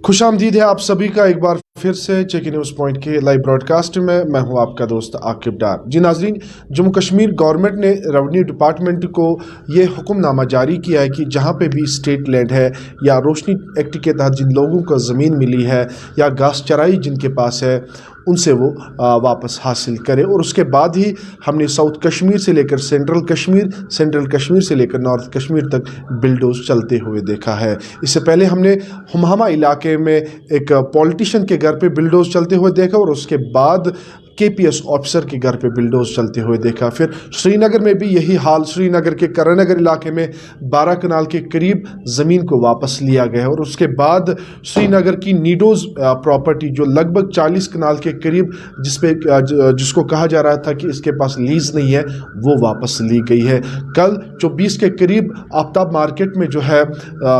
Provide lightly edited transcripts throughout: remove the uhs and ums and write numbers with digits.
खुश आमदीद है आप सभी का एक बार फिर से चेक न्यूज़ पॉइंट के लाइव ब्रॉडकास्ट में। मैं हूं आपका दोस्त आकिब डार। जी नाजरीन, जम्मू कश्मीर गवर्नमेंट ने रेवेन्यू डिपार्टमेंट को ये हुक्मनामा जारी किया है कि जहां पे भी स्टेट लैंड है या रोशनी एक्ट के तहत जिन लोगों को ज़मीन मिली है या घास चराई जिनके पास है उनसे वो वापस हासिल करें। और उसके बाद ही हमने साउथ कश्मीर से लेकर सेंट्रल कश्मीर से लेकर नॉर्थ कश्मीर तक बिल्डोज चलते हुए देखा है। इससे पहले हमने हमहामा इलाके में एक पॉलिटिशियन के घर पे बिल्डोज चलते हुए देखा और उसके बाद KPS ऑफिसर के घर पे बिल्डोज चलते हुए देखा। फिर श्रीनगर में भी यही हाल, श्रीनगर के करनगर इलाके में 12 कनाल के करीब ज़मीन को वापस लिया गया और उसके बाद श्रीनगर की नीडोज प्रॉपर्टी जो लगभग 40 कनाल के करीब जिसको कहा जा रहा था कि इसके पास लीज नहीं है, वो वापस ली गई है। कल 24 के करीब आफ्ताब मार्केट में जो है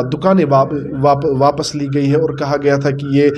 दुकानें वापस ली गई है और कहा गया था कि ये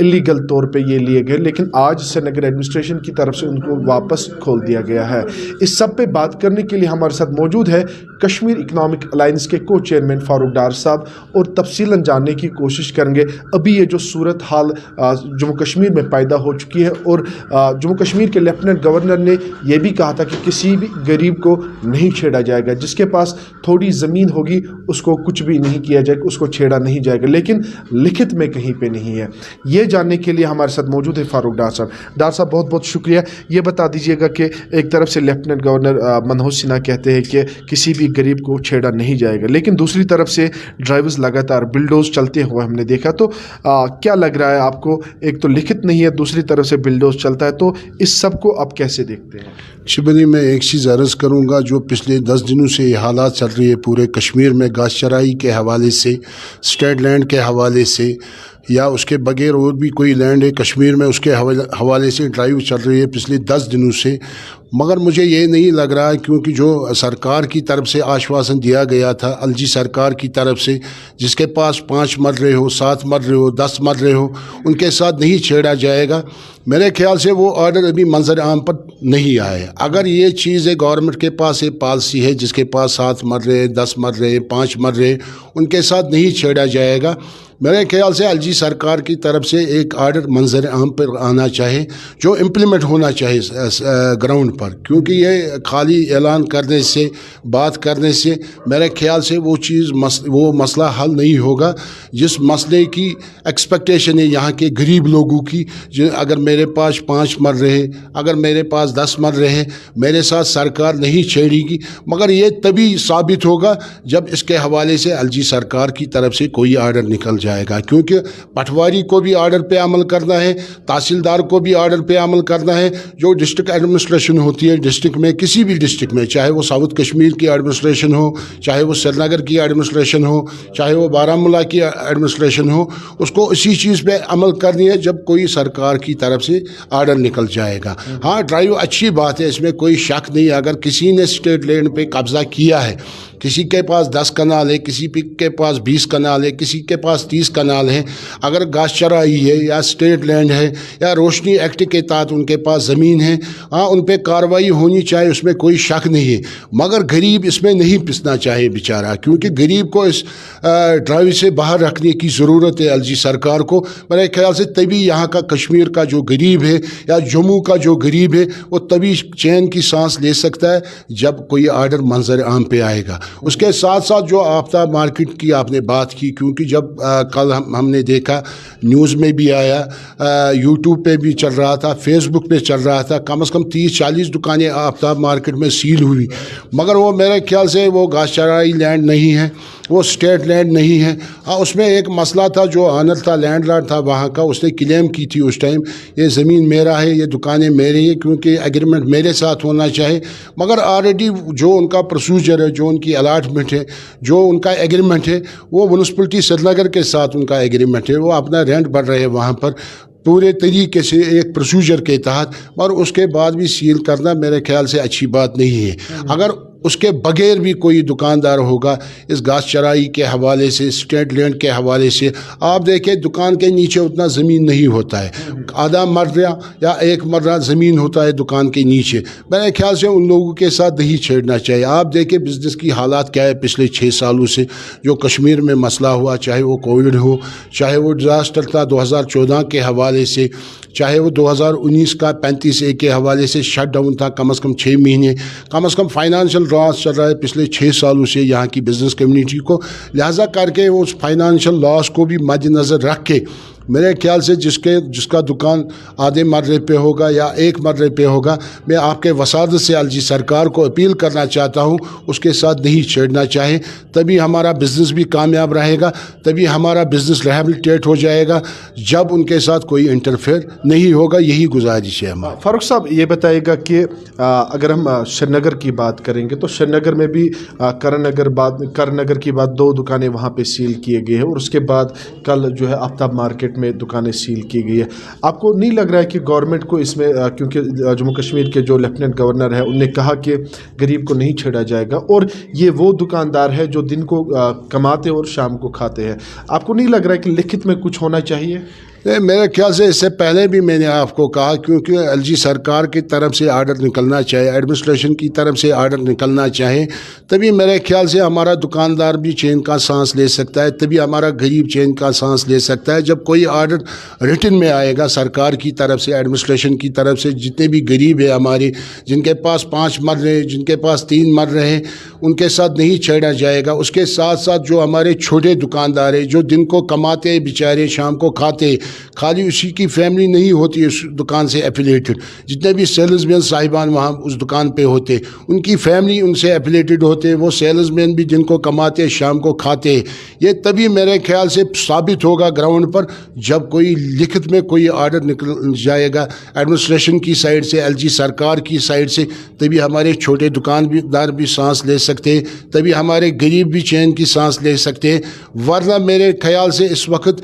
इलीगल तौर पे ये लिए गए, लेकिन आज श्रीनगर एडमिनिस्ट्रेशन की तरफ से उनको वापस खोल दिया गया है। इस सब पे बात करने के लिए हमारे साथ मौजूद है कश्मीर इकोनॉमिक अलायंस के को चेयरमैन फारूक डार साहब और तफसीलन जानने की कोशिश करेंगे अभी ये जो सूरत हाल जम्मू कश्मीर में पैदा हो चुकी है। और जम्मू कश्मीर के लेफ्टिनेंट गवर्नर ने यह भी कहा था कि किसी भी गरीब को नहीं छेड़ा जाएगा, जिसके पास थोड़ी ज़मीन होगी उसको कुछ भी नहीं किया जाएगा, उसको छेड़ा नहीं जाएगा, लेकिन लिखित में कहीं पे नहीं है। ये जानने के लिए हमारे साथ मौजूद है फारूक डार साहब। डार साहब बहुत बहुत शुक्रिया। ये बता दीजिएगा कि एक तरफ से लेफ्टिनेंट गवर्नर मनोज सिन्हा कहते हैं कि किसी भी गरीब को छेड़ा नहीं जाएगा, लेकिन दूसरी तरफ से ड्राइवर्स लगातार बिल्डोज चलते हुए हमने देखा। तो क्या लग रहा है आपको? एक तो लिखित नहीं है, दूसरी तरफ से बिल्डोज चलता है, तो इस सब को आप कैसे देखते हैं? शिबली, मैं एक चीज़ अर्ज़ करूँगा, जो पिछले 10 दिनों से ये हालात चल रही है पूरे कश्मीर में, घास चराई के हवाले से, स्टेट लैंड के हवाले से या उसके बगैर और भी कोई लैंड है कश्मीर में, उसके हवाले से ड्राइव चल रही है पिछले 10 दिनों से। मगर मुझे ये नहीं लग रहा है, क्योंकि जो सरकार की तरफ से आश्वासन दिया गया था, एलजी सरकार की तरफ से, जिसके पास 5 मर्रे हो, 7 मर्रे हो, 10 मर्रे हो, उनके साथ नहीं छेड़ा जाएगा। मेरे ख्याल से वो ऑर्डर अभी मंजर आम पर नहीं आए। अगर ये चीज़ है, गवर्नमेंट के पास एक पॉलिसी है, जिसके पास 7 मर्रे, 10 मर्रे, 5 मर्रे, उनके साथ नहीं छेड़ा जाएगा। मेरे ख्याल से एलजी सरकार की तरफ से एक आर्डर मंजर आम पर आना चाहिए, जो इम्प्लीमेंट होना चाहिए ग्राउंड पर, क्योंकि ये खाली ऐलान करने से, बात करने से मेरे ख्याल से वो मसला हल नहीं होगा। जिस मसले की एक्सपेक्टेशन है यहाँ के गरीब लोगों की, अगर मेरे पास 5 मर्रे हैं, अगर मेरे पास 10 मर्रे हैं, मेरे साथ सरकार नहीं छेड़ेगी। मगर ये तभी साबित होगा जब इसके हवाले से एलजी सरकार की तरफ से कोई आर्डर निकल जाएगा, क्योंकि पटवारी को भी आर्डर पे अमल करना है, तहसीलदार को भी आर्डर पे अमल करना है। जो डिस्ट्रिक्ट एडमिनिस्ट्रेशन होती है डिस्ट्रिक्ट में, किसी भी डिस्ट्रिक्ट में, चाहे वो साउथ कश्मीर की एडमिनिस्ट्रेशन हो, चाहे वो श्रीनगर की एडमिनिस्ट्रेशन हो, चाहे वो बारामूला की एडमिनिस्ट्रेशन हो, उसको इसी चीज़ पे अमल करनी है जब कोई सरकार की तरफ से आर्डर निकल जाएगा। हाँ, ड्राइव अच्छी बात है, इसमें कोई शक नहीं। अगर किसी ने स्टेट लैंड पे कब्जा किया है, किसी के पास 10 कनाल है, किसी के पास 20 कनाल है, किसी के पास 30 कनाल है, अगर घास चराई है या स्टेट लैंड है या रोशनी एक्ट के तहत उनके पास ज़मीन है, हाँ, उन पे कार्रवाई होनी चाहिए, उसमें कोई शक नहीं है। मगर गरीब इसमें नहीं पिसना चाहिए बेचारा, क्योंकि गरीब को इस ड्राइव से बाहर रखने की ज़रूरत है एलजी सरकार को। मेरे ख्याल से तभी यहाँ का कश्मीर का जो गरीब है या जम्मू का जो गरीब है, वो तभी चैन की सांस ले सकता है जब कोई आर्डर मंजर आम पे आएगा। उसके साथ साथ जो आफ्ताब मार्केट की आपने बात की, क्योंकि जब कल हमने देखा, न्यूज़ में भी आया, यूट्यूब पे भी चल रहा था, फेसबुक पे चल रहा था, कम से कम 30-40 दुकानें आफ्ताब मार्केट में सील हुई। मगर वो मेरे ख्याल से वो घास चराई लैंड नहीं है, वो स्टेट लैंड नहीं है। हाँ, उसमें एक मसला था, जो ऑनर था, लैंडलॉर्ड था वहाँ का, उसने क्लेम की थी उस टाइम, ये ज़मीन मेरा है, ये दुकानें मेरी है, क्योंकि एग्रीमेंट मेरे साथ होना चाहिए। मगर ऑलरेडी जो उनका प्रोसीजर है, जो उनकी अलाटमेंट है, जो उनका एग्रीमेंट है, वो म्यूनसिपलिटी श्रीनगर के साथ उनका एग्रीमेंट है, वो अपना रेंट भर रहे हैं वहाँ पर पूरे तरीके से एक प्रोसीजर के तहत। और उसके बाद भी सील करना मेरे ख्याल से अच्छी बात नहीं है। अगर اس کے بغیر بھی کوئی دکاندار ہوگا اس گھاس چرائی کے حوالے سے، اسٹیٹ لینڈ کے حوالے سے، آپ دیکھیں دکان کے نیچے اتنا زمین نہیں ہوتا ہے، آدھا مرلہ یا ایک مرلہ زمین ہوتا ہے دکان کے نیچے. میرے خیال سے ان لوگوں کے ساتھ نہیں چھیڑنا چاہیے. آپ دیکھیں بزنس کی حالات کیا ہے پچھلے 6 سالوں سے جو کشمیر میں مسئلہ ہوا، چاہے وہ کووڈ ہو، چاہے وہ ڈیزاسٹر تھا 2014 کے حوالے سے، چاہے وہ 2019 کا 35A کے حوالے سے شٹ ڈاؤن تھا کم از کم 6 مہینے، کم از کم فائنانشل لاس چل رہا ہے پچھلے 6 سالوں سے یہاں کی بزنس کمیونٹی کو. لہٰذا کر کے اس فائنانشل لاس کو بھی مد نظر رکھ کے میرے خیال سے جس کا دکان آدھے مرلے پہ ہوگا یا ایک مرلے پہ ہوگا، میں آپ کے وسادت سے LG سرکار کو اپیل کرنا چاہتا ہوں اس کے ساتھ نہیں چھیڑنا چاہے. تبھی ہمارا بزنس بھی کامیاب رہے گا، تبھی ہمارا بزنس ریہیبلیٹیٹ ہو جائے گا جب ان کے ساتھ کوئی انٹرفیئر نہیں ہوگا. یہی گزارش ہے ہماری. فاروق صاحب یہ بتائیے گا کہ اگر ہم سری نگر کی بات کریں گے تو سری نگر میں بھی کرن نگر کی بات 2 دکانیں وہاں پہ سیل کیے گئے ہیں، اور اس کے بعد کل جو ہے آفتاب مارکیٹ میں دکانیں سیل کی گئی ہے. آپ کو نہیں لگ رہا ہے کہ گورنمنٹ کو اس میں، کیونکہ جموں کشمیر کے جو لیفٹیننٹ گورنر ہے انہوں نے کہا کہ غریب کو نہیں چھیڑا جائے گا، اور یہ وہ دکاندار ہے جو دن کو کماتے اور شام کو کھاتے ہیں، آپ کو نہیں لگ رہا ہے کہ لکھت میں کچھ ہونا چاہیے؟ میرے خیال سے اس سے پہلے بھی میں نے آپ کو کہا، کیونکہ LG سرکار کی طرف سے آرڈر نکلنا چاہے، ایڈمنسٹریشن کی طرف سے آرڈر نکلنا چاہے، تبھی میرے خیال سے ہمارا دکاندار بھی چین کا سانس لے سکتا ہے، تبھی ہمارا غریب چین کا سانس لے سکتا ہے. جب کوئی آرڈر ریٹن میں آئے گا سرکار کی طرف سے، ایڈمنسٹریشن کی طرف سے، جتنے بھی غریب ہیں ہمارے، جن کے پاس 5 مرلے ہیں، جن کے پاس 3 مرلے ہیں، ان کے ساتھ نہیں چھیڑا جائے گا. اس کے ساتھ ساتھ جو ہمارے چھوٹے دکاندار ہیں جو دن کو کماتے ہیں بیچارے، شام کو کھاتے ہیں، خالی اسی کی فیملی نہیں ہوتی اس دکان سے ایفیلیٹڈ، جتنے بھی سیلز مین صاحبان وہاں اس دکان پہ ہوتے ان کی فیملی ان سے ایفیلیٹڈ ہوتے، وہ سیلز مین بھی دن کو کماتے شام کو کھاتے. یہ تبھی میرے خیال سے ثابت ہوگا گراؤنڈ پر جب کوئی لکھت میں کوئی آرڈر نکل جائے گا ایڈمنسٹریشن کی سائڈ سے، LG سرکار کی سائڈ سے، تبھی ہمارے چھوٹے دکاندار بھی سانس لے سکتے ہیں، تبھی ہمارے غریب بھی چین کی سانس لے سکتے ہیں. ورنہ میرے خیال سے اس وقت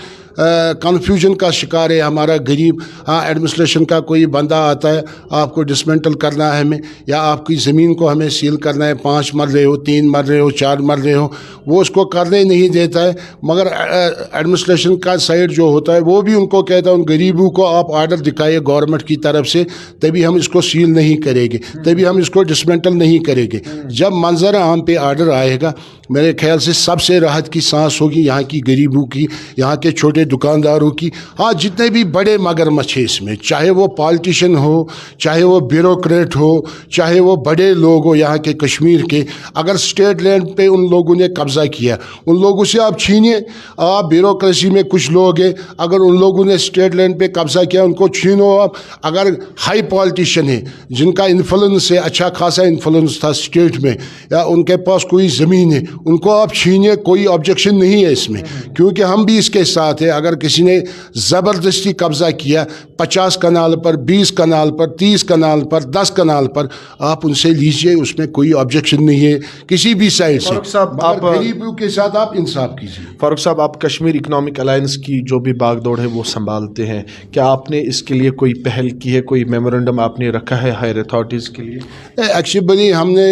کنفیوژن کا شکار ہے ہمارا غریب. ہاں ایڈمنسٹریشن کا کوئی بندہ آتا ہے، آپ کو ڈسمنٹل کرنا ہے ہمیں، یا آپ کی زمین کو ہمیں سیل کرنا ہے، 5 مرلے ہو، 3 مرلے ہو، 4 مرلے ہو، وہ اس کو کرنے نہیں دیتا ہے. مگر ایڈمنسٹریشن کا سائڈ جو ہوتا ہے وہ بھی ان کو کہتا ہے ان غریبوں کو آپ آرڈر دکھائیے گورنمنٹ کی طرف سے، تبھی ہم اس کو سیل نہیں کریں گے، تبھی ہم اس کو ڈسمنٹل نہیں کریں گے. جب منظر عام پہ آرڈر آئے گا میرے خیال سے سب سے راحت کی سانس ہوگی یہاں کی غریبوں کی، یہاں کے چھوٹے دکانداروں کی. ہاں جتنے بھی بڑے مگرمچھ ہیں اس میں، چاہے وہ پالیٹیشین ہو، چاہے وہ بیوروکریٹ ہو، چاہے وہ بڑے لوگ ہو یہاں کے کشمیر کے، اگر اسٹیٹ لینڈ پہ ان لوگوں نے قبضہ کیا ان لوگوں سے آپ چھینیے. آپ بیوروکریسی میں کچھ لوگ ہیں، اگر ان لوگوں نے اسٹیٹ لینڈ پہ قبضہ کیا ان کو چھینو آپ. اگر ہائی پالیٹیشین ہے جن کا انفلوئنس ہے، اچھا خاصا انفلوئنس تھا اسٹیٹ میں، یا ان کے پاس کوئی زمین ہے، ان کو آپ چھینیے، کوئی آبجیکشن نہیں ہے اس میں، کیونکہ ہم بھی اس کے ساتھ ہیں. اگر کسی نے زبردستی قبضہ کیا 50 کنال پر، 20 کنال پر، 30 کنال پر، 10 کنال پر، آپ ان سے لیجئے، اس میں کوئی آبجیکشن نہیں ہے کسی بھی سائڈ سے. فاروق صاحب آپ غریبوں کے ساتھ آپ انصاف کیجیے. فاروق صاحب آپ کشمیر اکنامک الائنس کی جو بھی باغ دوڑ ہے وہ سنبھالتے ہیں، کیا آپ نے اس کے لیے کوئی پہل کی ہے، کوئی میمورنڈم آپ نے رکھا ہے ہائر اتھارٹیز کے لیے؟ ایکچولی ہم نے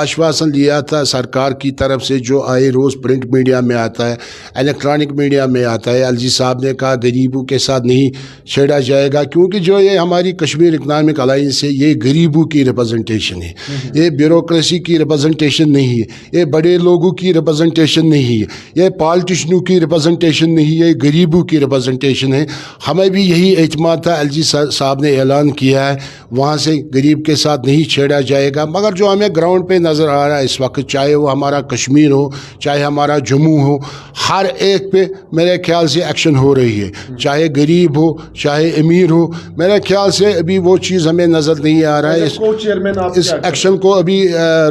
آشواسن لیا تھا سرکار کی طرف سے، جو آئے روز پرنٹ میڈیا میں آتا ہے، الیکٹرانک میڈیا میں آتا ہے. LG صاحب نے کہا غریبوں کے ساتھ نہیں چھیڑا جائے گا، کیونکہ جو یہ ہماری کشمیر اکنامک الائنس ہے یہ غریبوں کی ریپرزنٹیشن ہے، یہ بیوروکریسی کی ریپرزنٹیشن نہیں ہے، یہ بڑے لوگوں کی ریپرزنٹیشن نہیں ہے، یہ پالیٹیشنوں کی ریپرزنٹیشن نہیں ہے، یہ غریبوں کی ریپرزنٹیشن ہے. ہمیں بھی یہی اعتماد تھا، LG صاحب نے اعلان کیا ہے وہاں سے غریب کے ساتھ نہیں چھیڑا جائے گا. مگر جو ہمیں گراؤنڈ پہ نظر آ رہا ہے اس وقت، چاہے وہ ہمارا کشمیر ہو، چاہے ہمارا جموں ہو، ہر ایک پہ میرے خیال سے ایکشن ہو رہی ہے، چاہے غریب ہو چاہے امیر ہو. میرے خیال سے ابھی وہ چیز ہمیں نظر نہیں آ رہا ہے، اس ایکشن کو ابھی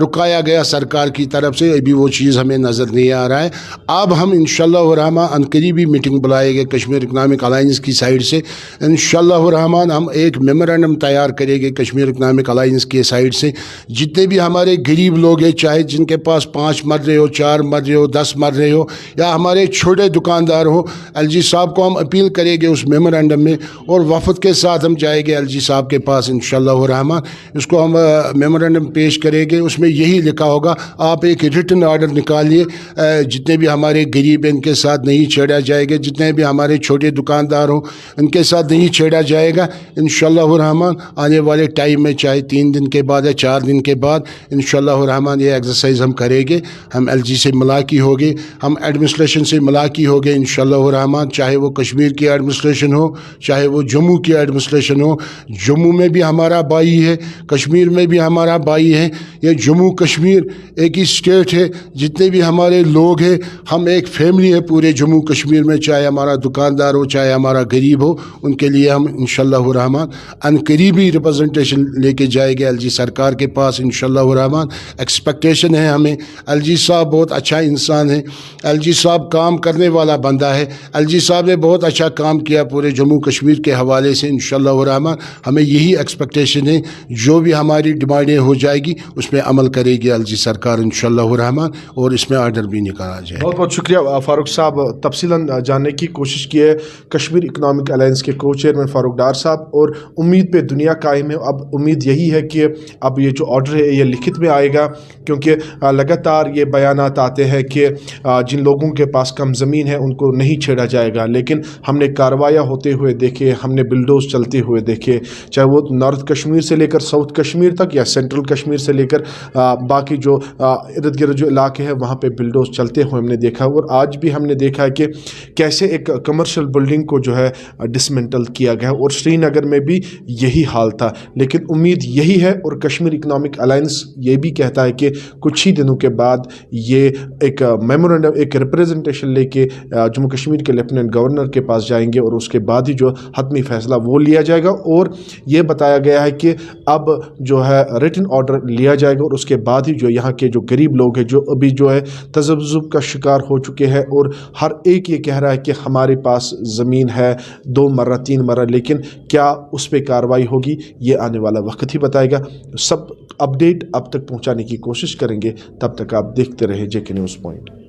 رکایا گیا سرکار کی طرف سے، ابھی وہ چیز ہمیں نظر نہیں آ رہا ہے. اب ہم انشاءاللہ الرحمن عنقریبی میٹنگ بلائیں گے کشمیر اکنامک الائنس کی سائڈ سے. انشاءاللہ الرحمن ہم ایک میمورنڈم تیار کریں گے کشمیر اکنامک الائنس کے سائڈ سے. جتنے بھی ہمارے غریب لوگ ہیں، چاہے جن کے پاس 5 مرلے ہو، 4 مرلے ہو، 10 مرلے ہو، یا ہمارے چھوٹے دکاندار दुकानदार हो, LG साहब को हम अपील करेंगे उस मेमोरेंडम में और वफद के साथ हम जाएंगे LG साहब के पास इंशाअल्लाह रहमान। इसको हम मेमोरेंडम पेश करेंगे, उसमें यही लिखा होगा आप एक रिटन ऑर्डर निकालिए, जितने भी हमारे गरीब इनके साथ नहीं छेड़ा जाएगा, जितने भी हमारे छोटे दुकानदार हो इनके साथ नहीं छेड़ा जाएगा इंशाअल्लाह रहमान। आने वाले टाइम में चाहे 3 दिन के बाद या 4 दिन के बाद इंशाअल्लाह रहमान ये एक्सरसाइज हम करेंगे। हम LG से मुलाकी होगी, हम एडमिनिस्ट्रेशन से मुलाकी होगी इंशाअल्लाह रहमान, चाहे वो कश्मीर की एडमिनिस्ट्रेशन हो, चाहे वो जम्मू की एडमिनिस्ट्रेशन हो। जम्मू में भी हमारा भाई है, कश्मीर में भी हमारा भाई है, ये जम्मू कश्मीर एक ही स्टेट है, जितने भी हमारे लोग हैं हम एक फैमिली है पूरे जम्मू कश्मीर में, चाहे हमारा दुकानदार हो चाहे हमारा गरीब हो, उनके लिए हम इंशाअल्लाह रहमान अनकरीबी रिप्रेजेंटेशन लेके जाएंगे LG सरकार के पास इंशाअल्लाह रहमान। एक्सपेक्टेशन है हमें, LG साहब बहुत अच्छा इंसान है, LG साहब काम करने वाला बंदा है, LG साहब ने बहुत अच्छा काम किया पूरे जम्मू कश्मीर के हवाले से इंशाअल्लाह रहमान। हमें यही एक्सपेक्टेशन है, जो भी हमारी डिमांडें हो जाएगी उसमें अमल करेगी LG सरकार इंशाअल्लाह रहमान और इसमें आर्डर भी निकाला जाए। बहुत बहुत शुक्रिया फारूक साहब, तफसीलन जानने की कोशिश की है कश्मीर इकनॉमिक अलायंस के को चेयरमैन फारूक डार साहब। और उम्मीद पे दुनिया कायम है, अब उम्मीद यही है कि अब ये जो ऑर्डर है ये लिखित में आएगा, क्योंकि लगातार ये बयानात आते हैं कि जिन लोगों के पास कम ज़मीन है उनको नहीं छेड़ा जाएगा, लेकिन हमने कार्रवाइयाँ होते हुए देखे, हमने बिल्डोज चलते हुए देखे, चाहे वो नॉर्थ कश्मीर से लेकर साउथ कश्मीर तक या सेंट्रल कश्मीर से लेकर बाकी जो इर्द गिर्द जो इलाके हैं वहाँ पे बिल्डोज चलते हुए हमने देखा। और आज भी हमने देखा है कि कैसे एक कमर्शियल बिल्डिंग को जो है डिसमेंटल किया गया, और श्रीनगर में भी यही हाल था। लेकिन उम्मीद यही है, और कश्मीर इकनॉमिक अलायंस ये भी कहता है कि कुछ ही दिनों के बाद ये एक मेमोरेंडम, एक रिप्रेजेंटेशन लेके जम्मू कश्मीर के लेफ्टिनेंट गवर्नर के पास जाएंगे, और उसके बाद ही जो हतमी फैसला वो लिया जाएगा। और ये बताया गया है कि अब जो है रिटन ऑर्डर लिया जाएगा, और उसके बाद ही जो यहाँ के जो गरीब लोग हैं, जो अभी जो है तज़ब्ज़ुब का शिकार हो चुके हैं, और हर एक ये कह रहा है कि हमारे पास ज़मीन है 2 मर्रा 3 मर्रा, लेकिन क्या उस पर कार्रवाई होगी ये आने वाला वक्त ही बताएगा। सब अपडेट अब तक पहुँचाने की कोशिश करेंगे, तब तक आप देखते रहे JK न्यूज़ पॉइंट।